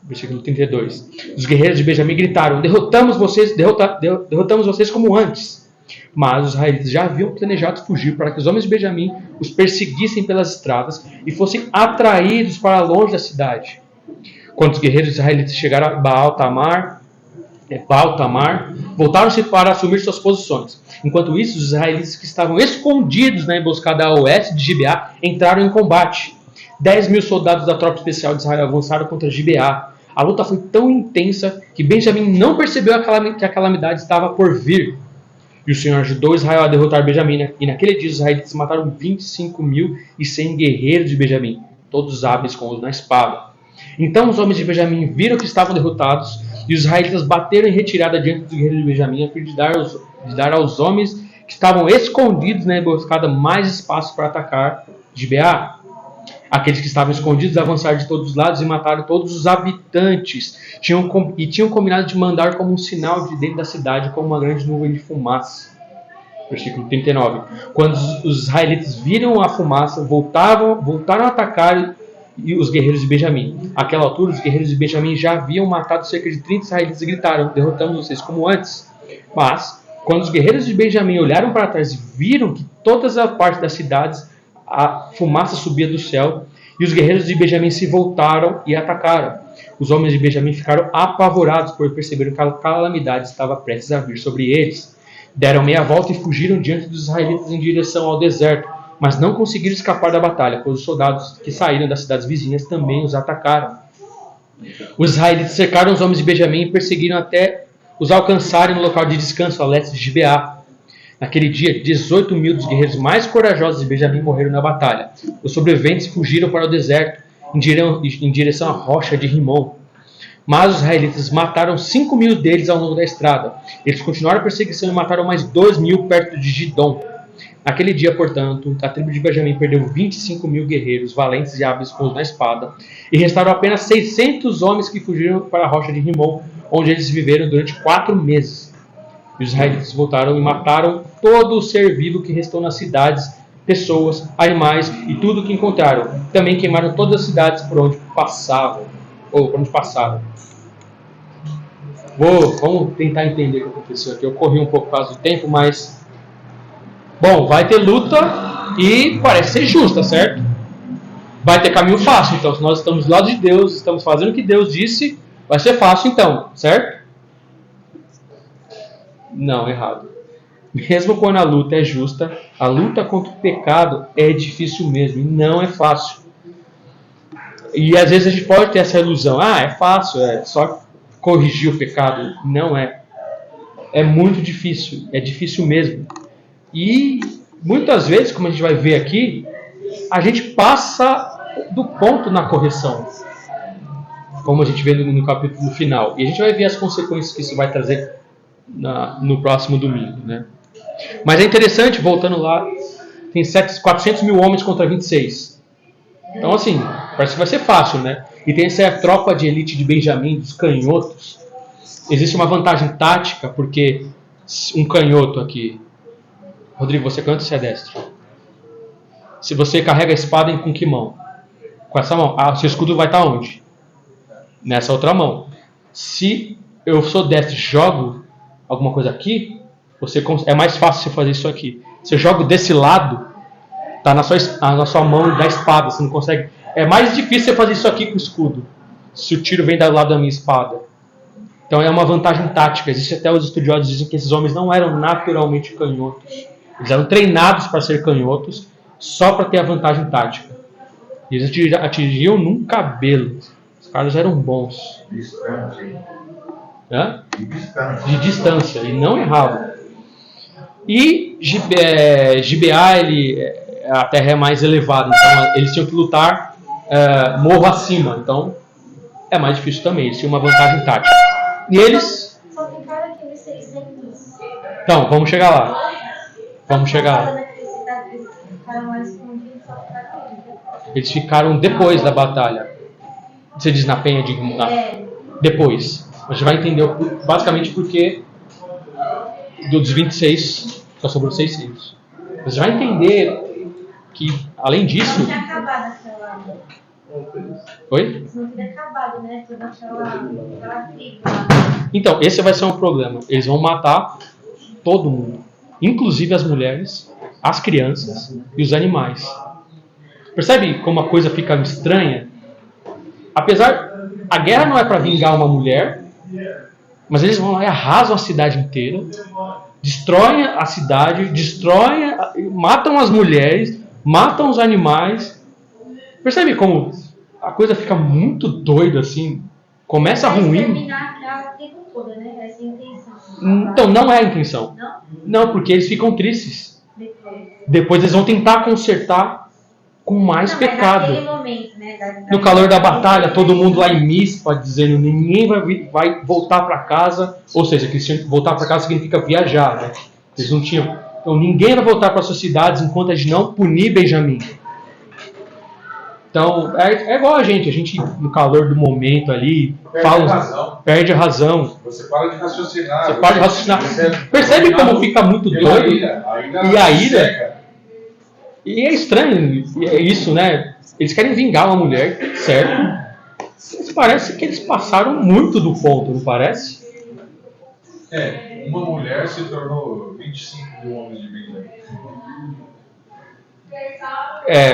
Versículo 32. Os guerreiros de Benjamim gritaram: derrotamos vocês como antes. Mas os israelitas já haviam planejado fugir para que os homens de Benjamim os perseguissem pelas estradas e fossem atraídos para longe da cidade. Quando os guerreiros israelitas chegaram a Baal-Tamar, voltaram-se para assumir suas posições. Enquanto isso, os israelitas que estavam escondidos na emboscada a oeste de Gibeá entraram em combate. 10.000 soldados da tropa especial de Israel avançaram contra Gibeá. A luta foi tão intensa que Benjamim não percebeu que a calamidade estava por vir. E o Senhor ajudou Israel a derrotar Benjamim. E naquele dia os israelitas mataram 25.100 guerreiros de Benjamim, todos hábeis com uso na espada. Então os homens de Benjamim viram que estavam derrotados, e os israelitas bateram em retirada diante dos guerreiros de Benjamim, a fim de dar aos homens que estavam escondidos na emboscada mais espaço para atacar Gibeá. Aqueles que estavam escondidos avançaram de todos os lados e mataram todos os habitantes. Tinham combinado de mandar como um sinal de dentro da cidade, como uma grande nuvem de fumaça. Versículo 39. Quando os israelitas viram a fumaça, voltaram a atacar os guerreiros de Benjamim. Àquela altura, os guerreiros de Benjamim já haviam matado cerca de 30 israelitas e gritaram: derrotamos vocês como antes. Mas, quando os guerreiros de Benjamim olharam para trás e viram que todas as partes das cidades a fumaça subia do céu, e os guerreiros de Benjamim se voltaram e atacaram. Os homens de Benjamim ficaram apavorados por perceberam que a calamidade estava prestes a vir sobre eles. Deram meia volta e fugiram diante dos israelitas em direção ao deserto, mas não conseguiram escapar da batalha, pois os soldados que saíram das cidades vizinhas também os atacaram. Os israelitas cercaram os homens de Benjamim e perseguiram até os alcançarem no local de descanso a leste de Gibeá. Naquele dia, 18.000 dos guerreiros mais corajosos de Benjamim morreram na batalha. Os sobreviventes fugiram para o deserto, em direção à rocha de Rimon. Mas os israelitas mataram 5.000 deles ao longo da estrada. Eles continuaram a perseguição e mataram mais 2.000 perto de Gidom. Naquele dia, portanto, a tribo de Benjamim perdeu 25.000 guerreiros, valentes e hábeis com os na espada, e restaram apenas 600 homens que fugiram para a rocha de Rimon, onde eles viveram durante 4 meses. E os israelitas voltaram e mataram todo o ser vivo que restou nas cidades, pessoas, animais e tudo o que encontraram. Também queimaram todas as cidades por onde passaram. Vamos tentar entender o que aconteceu aqui. Eu corri um pouco por causa do tempo, mas... Bom, vai ter luta e parece ser justa, certo? Vai ter caminho fácil, então. Se nós estamos do lado de Deus, estamos fazendo o que Deus disse, vai ser fácil então, certo? Não, errado. Mesmo quando a luta é justa, a luta contra o pecado é difícil mesmo e não é fácil. E às vezes a gente pode ter essa ilusão, é fácil, é só corrigir o pecado. Não é. É muito difícil, é difícil mesmo. E muitas vezes, como a gente vai ver aqui, a gente passa do ponto na correção, como a gente vê no capítulo final. E a gente vai ver as consequências que isso vai trazer no próximo domingo, né? Mas é interessante, voltando lá, tem 400.000 homens contra 26. Então assim, parece que vai ser fácil, né? E tem essa tropa de elite de Benjamim, dos canhotos. Existe uma vantagem tática, porque um canhoto aqui... Rodrigo, você canta ou você é destro? Se você carrega a espada com que mão? Com essa mão. O seu escudo vai estar onde? Nessa outra mão. Se eu sou destro e jogo alguma coisa aqui, é mais fácil você fazer isso aqui. Se eu jogo desse lado, está na sua mão da espada, você não consegue. É mais difícil você fazer isso aqui com o escudo, se o tiro vem do lado da minha espada. Então é uma vantagem tática. Existe até os estudiosos dizem que esses homens não eram naturalmente canhotos. Eles eram treinados para ser canhotos só para ter a vantagem tática. E eles atingiam num cabelo. Os caras eram bons. De distância. E não erravam. E Gibeá, a terra é mais elevada. Então eles tinham que lutar morro acima. Então é mais difícil também. Eles tinham uma vantagem tática. E eles... Só ficaram aqueles 600. Então, vamos chegar lá. Eles ficaram depois da batalha. Você diz na penha de... Depois. A gente vai entender basicamente porque dos 26 só sobrou 600. Você vai entender que, além disso... Não tinha acabado aquela... Oi? Não tinha acabado, né? Toda aquela tribo. Então, esse vai ser um problema. Eles vão matar todo mundo. inclusive as mulheres, as crianças e os animais. Percebe como a coisa fica estranha? Apesar, a guerra não é para vingar uma mulher, mas eles vão lá e arrasam a cidade inteira, destroem a cidade, matam as mulheres, matam os animais. Percebe como a coisa fica muito doida assim? Começa ruim. Terminar aquela tempo toda, né? Essa é a intenção. Então não é a intenção. Não? Não, porque eles ficam tristes. Depois. Depois eles vão tentar consertar com mais Não, pecado. mas naquele momento, né? No calor da batalha, todo mundo lá em Mispa dizendo ninguém vai voltar para casa. Ou seja, que voltar para casa significa viajar, né? Eles não tinham. Então ninguém vai voltar para suas cidades enquanto a gente não punir Benjamim. Então é igual a gente no calor do momento ali perde a razão. Você para de raciocinar. Você para de raciocinar. Percebe como fica muito doido? E a ira. E é estranho, é isso, né? Eles querem vingar uma mulher, certo? Mas parece que eles passaram muito do ponto, não parece? Uma mulher se tornou 25 mil homens de Benjamim.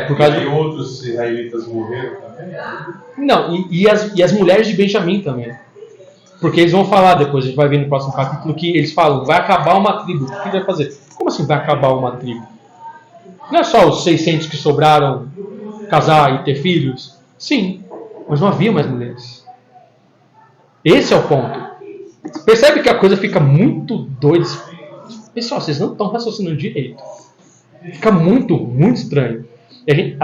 Por causa E outros israelitas morreram também. Não, e as mulheres de Benjamim também. Porque eles vão falar depois, a gente vai ver no próximo capítulo, que eles falam, vai acabar uma tribo. O que vai fazer? Como assim vai acabar uma tribo? Não é só os 600 que sobraram casar e ter filhos? Sim, mas não havia mais mulheres. Esse é o ponto. Percebe que a coisa fica muito doida. Pessoal, vocês não estão raciocinando direito. Fica muito, muito estranho. E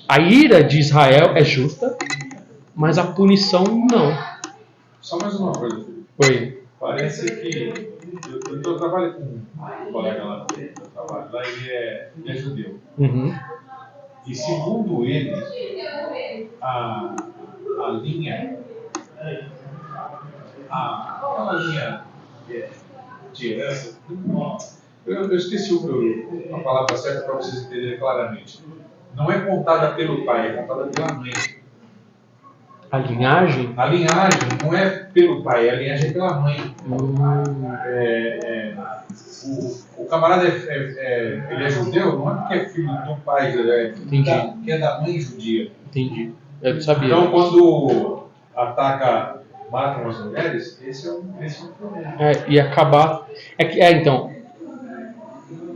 a ira de Israel é justa, mas a punição não. Só mais uma coisa. Oi. Parece que eu trabalho com um colega lá do trabalho. Lá ele é judeu. Uhum. E segundo ele, a linha, aquela linha de herança, eu esqueci a palavra certa para vocês entenderem claramente. Não é contada pelo pai, é contada pela mãe. A linhagem? A linhagem não é pelo pai, a linhagem é pela mãe. O camarada ele é judeu, não é porque é filho de um pai, que é da mãe judia. Entendi. Eu não sabia. Então, quando matam as mulheres, esse é um problema. E acabar. Então.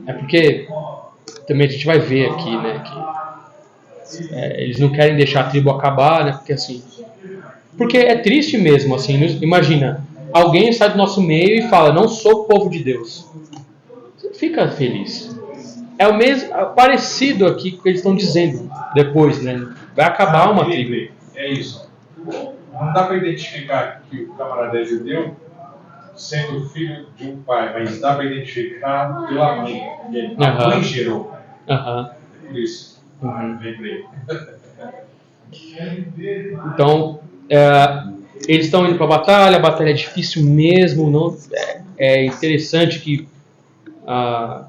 É porque também a gente vai ver aqui, né, que eles não querem deixar a tribo acabar, né, porque é triste mesmo, assim, imagina, alguém sai do nosso meio e fala, não sou povo de Deus. Você fica feliz. É o mesmo, parecido aqui com o que eles estão dizendo depois, né, vai acabar uma tribo. É isso. Não dá para identificar que o camarada é judeu sendo filho de um pai, mas dá para identificar pela mãe. A mãe gerou. É por isso. Lembrei. Então, eles estão indo para a batalha é difícil mesmo. Não, é interessante que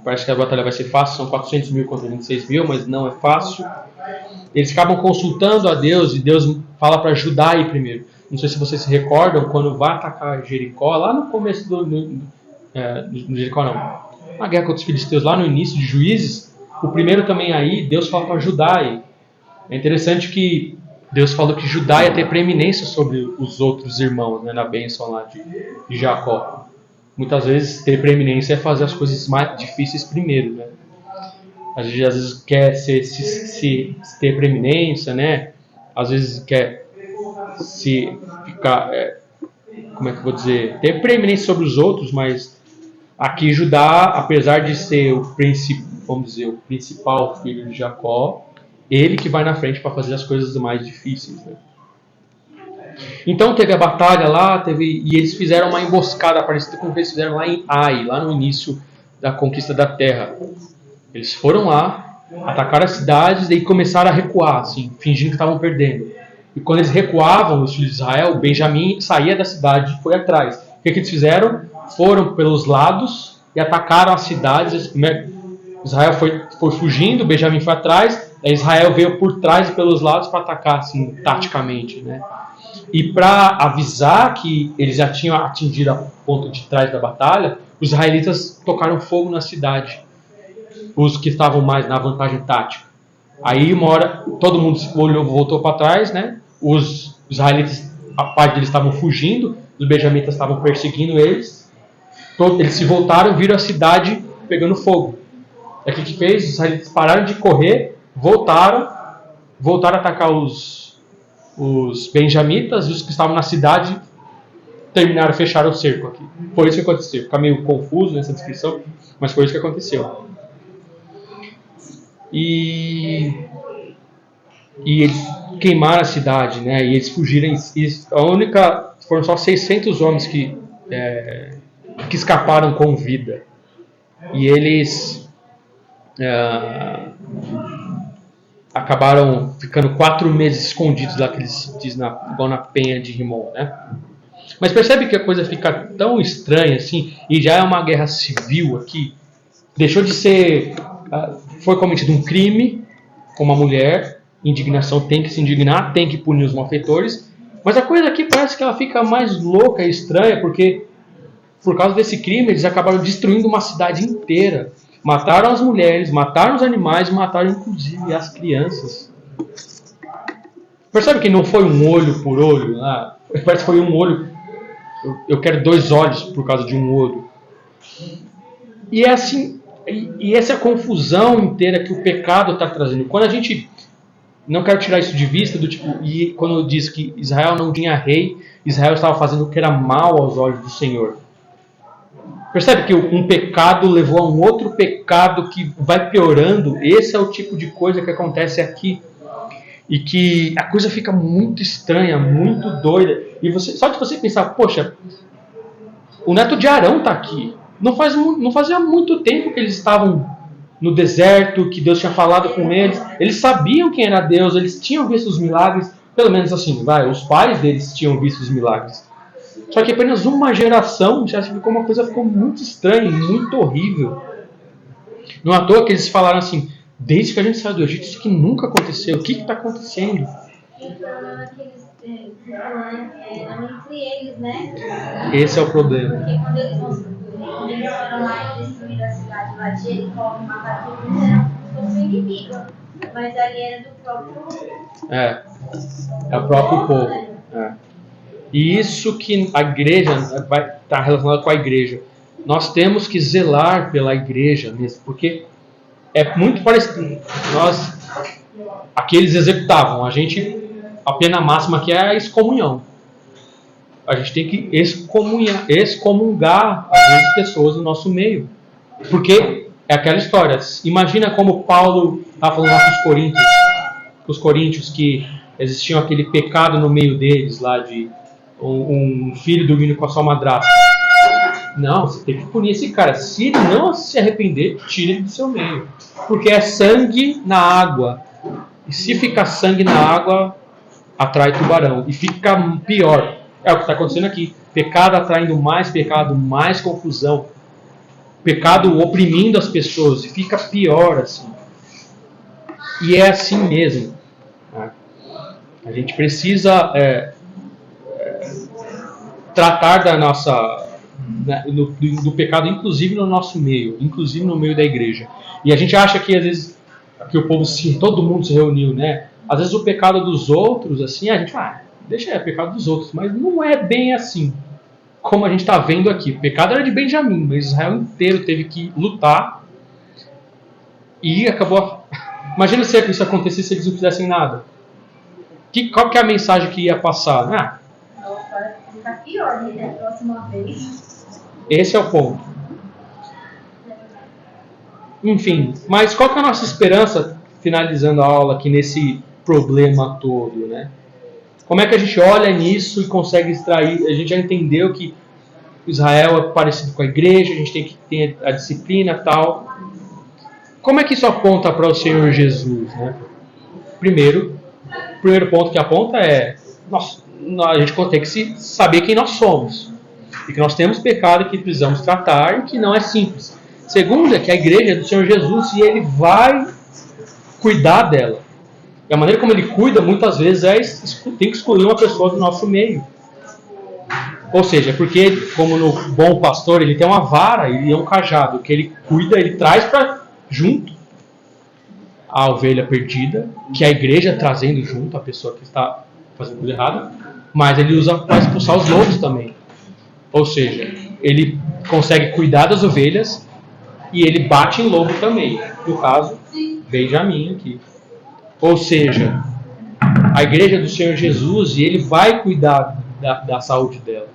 parece que a batalha vai ser fácil, são 400 mil contra 26 mil, mas não é fácil. Eles acabam consultando a Deus e Deus fala para Judá ir primeiro. Não sei se vocês se recordam, quando vai atacar Jericó, lá no começo do Jericó não, a guerra contra os filisteus, lá no início de Juízes, o primeiro também aí, Deus fala para Judá ir. É interessante que Deus falou que Judá ia ter preeminência sobre os outros irmãos, né, na bênção lá de Jacó. Muitas vezes ter preeminência é fazer as coisas mais difíceis primeiro, né? A gente às vezes quer se ter preeminência, né? Às vezes quer se ficar, como é que eu vou dizer, ter preeminência sobre os outros, mas aqui Judá, apesar de ser o principal filho de Jacó, ele que vai na frente para fazer as coisas mais difíceis, né? Então teve a batalha lá, e eles fizeram uma emboscada parecida com o que eles fizeram lá em Ai, lá no início da conquista da terra. Eles foram lá, atacaram as cidades e começaram a recuar, assim, fingindo que estavam perdendo. E quando eles recuavam, os filhos de Israel, Benjamim saía da cidade e foi atrás. O que eles fizeram? Foram pelos lados e atacaram as cidades. Israel foi fugindo, Benjamim foi atrás, aí Israel veio por trás e pelos lados para atacar, assim, taticamente, né? E para avisar que eles já tinham atingido a ponto de trás da batalha, os israelitas tocaram fogo na cidade, os que estavam mais na vantagem tática. Aí uma hora todo mundo olhou, voltou para trás, né? Os israelitas, a parte deles estavam fugindo, os benjamitas estavam perseguindo eles. Eles se voltaram, viram a cidade pegando fogo. E o que fez? Os israelitas pararam de correr, voltaram a atacar os benjamitas, e os que estavam na cidade terminaram, fecharam o cerco aqui. Foi isso que aconteceu. Fica meio confuso nessa descrição, mas foi isso que aconteceu. E eles queimaram a cidade, né? E eles fugiram. Foram só 600 homens que escaparam com vida. E eles acabaram ficando 4 meses escondidos lá, que eles diz igual na penha de Rimon, né? Mas percebe que a coisa fica tão estranha assim, e já é uma guerra civil aqui. Deixou de ser... foi cometido um crime com uma mulher, indignação, tem que se indignar, tem que punir os malfeitores, mas a coisa aqui parece que ela fica mais louca e estranha, porque por causa desse crime eles acabaram destruindo uma cidade inteira. Mataram as mulheres, mataram os animais, mataram inclusive as crianças. Percebe que não foi um olho por olho? Parece que foi um olho. Eu quero 2 olhos por causa de um olho. E é assim. E essa confusão inteira que o pecado está trazendo. Quando a gente... Não quero tirar isso de vista, do tipo... E quando eu disse que Israel não tinha rei, Israel estava fazendo o que era mal aos olhos do Senhor. Percebe que um pecado levou a um outro pecado que vai piorando? Esse é o tipo de coisa que acontece aqui. E que a coisa fica muito estranha, muito doida. E só de você pensar, poxa, o neto de Arão está aqui. Não fazia muito tempo que eles estavam no deserto, que Deus tinha falado com eles. Eles sabiam quem era Deus, eles tinham visto os milagres. Pelo menos assim, os pais deles tinham visto os milagres. Só que apenas uma geração já ficou uma coisa muito estranha, muito horrível. Não é à toa que eles falaram assim, desde que a gente saiu do Egito, isso aqui nunca aconteceu. O que está acontecendo? Entre eles, né? Esse é o problema. Porque quando eles foram lá e destruíram a cidade lá de Jericó, mataram todo mundo, era como se fosse um inimigo. Mas ali era do próprio... É o próprio povo. E isso que a igreja vai estar relacionado com a igreja. Nós temos que zelar pela igreja mesmo, porque é muito parecido. Aqui eles executavam, a pena máxima aqui é a excomunhão. A gente tem que excomungar as pessoas do nosso meio. Porque é aquela história. Imagina como Paulo estava falando lá com os coríntios, que existia aquele pecado no meio deles, lá de um filho dormindo com a sua madrasta. Não, você tem que punir esse cara. Se ele não se arrepender, tire ele do seu meio. Porque é sangue na água. E se ficar sangue na água, atrai tubarão. E fica pior. É o que está acontecendo aqui. Pecado atraindo mais pecado, mais confusão. Pecado oprimindo as pessoas. E fica pior assim. E é assim mesmo. A gente precisa tratar da nossa... do pecado, inclusive no nosso meio, inclusive no meio da igreja. E a gente acha que às vezes que o povo todo mundo se reuniu, né? Às vezes o pecado dos outros, assim, a gente deixa o pecado dos outros, mas não é bem assim, como a gente está vendo aqui. O pecado era de Benjamim, mas Israel inteiro teve que lutar e acabou. Imagina se isso acontecesse se eles não fizessem nada. Qual que é a mensagem que ia passar? Fica pior, né? Da próxima vez. Esse é o ponto. Enfim, mas qual que é a nossa esperança, finalizando a aula aqui nesse problema todo, né? Como é que a gente olha nisso e consegue extrair? A gente já entendeu que Israel é parecido com a igreja, a gente tem que ter a disciplina e tal. Como é que isso aponta para o Senhor Jesus, né? O primeiro ponto que aponta é a gente tem que saber quem nós somos. E que nós temos pecado que precisamos tratar e que não é simples. Segundo é que a igreja é do Senhor Jesus e Ele vai cuidar dela. E a maneira como ele cuida, muitas vezes, tem que escolher uma pessoa do nosso meio. Ou seja, porque, como no bom pastor, ele tem uma vara, ele é um cajado, que ele cuida, ele traz para junto a ovelha perdida, que é a igreja trazendo junto a pessoa que está fazendo coisa errada, mas ele usa para expulsar os lobos também. Ou seja, ele consegue cuidar das ovelhas e ele bate em lobo também. No caso, Benjamim aqui. Ou seja, a igreja do Senhor Jesus, e ele vai cuidar da saúde dela.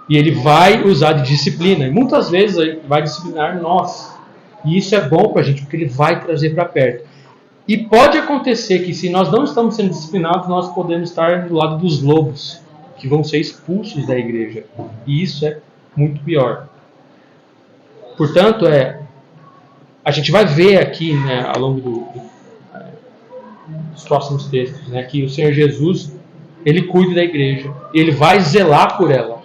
E ele vai usar de disciplina. E muitas vezes ele vai disciplinar nós. E isso é bom para a gente, porque ele vai trazer para perto. E pode acontecer que, se nós não estamos sendo disciplinados, nós podemos estar do lado dos lobos, que vão ser expulsos da igreja. E isso é muito pior. Portanto, a gente vai ver aqui, né, ao longo dos próximos textos, né, que o Senhor Jesus, ele cuida da igreja. Ele vai zelar por ela.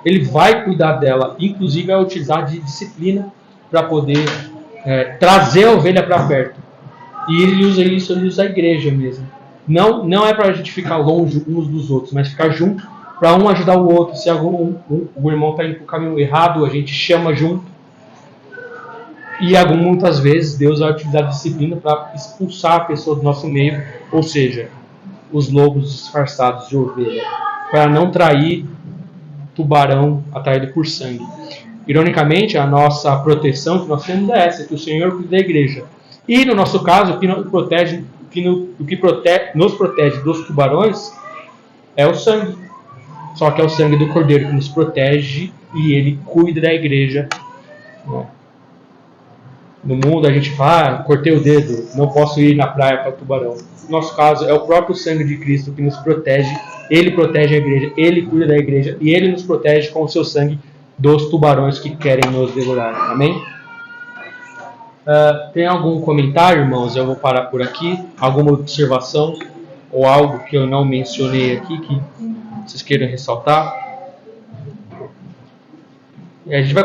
Ele vai cuidar dela. Inclusive, vai utilizar de disciplina para poder trazer a ovelha para perto. E ele usa isso, ele usa a igreja mesmo. Não é para a gente ficar longe uns dos outros, mas ficar junto para um ajudar o outro. Se o irmão está indo para o caminho errado, a gente chama junto. E muitas vezes Deus vai utilizar a disciplina para expulsar a pessoa do nosso meio, ou seja, os lobos disfarçados de ovelha, para não trair tubarão atraído por sangue. Ironicamente, a nossa proteção que nós temos é essa, que o Senhor cuida da igreja. E no nosso caso, o que nos protege dos tubarões é o sangue. Só que é o sangue do Cordeiro que nos protege e ele cuida da igreja. No mundo a gente fala, cortei o dedo, não posso ir na praia para tubarão. No nosso caso, é o próprio sangue de Cristo que nos protege. Ele protege a igreja, ele cuida da igreja e ele nos protege com o seu sangue dos tubarões que querem nos devorar. Amém? Tem algum comentário, irmãos? Eu vou parar por aqui. Alguma observação ou algo que eu não mencionei aqui que vocês queiram ressaltar? A gente vai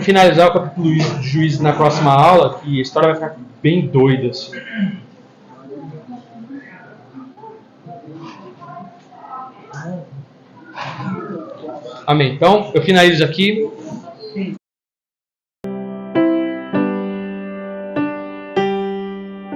finalizar o capítulo de Juízes na próxima aula, que a história vai ficar bem doida. Assim. Amém. Então, eu finalizo aqui.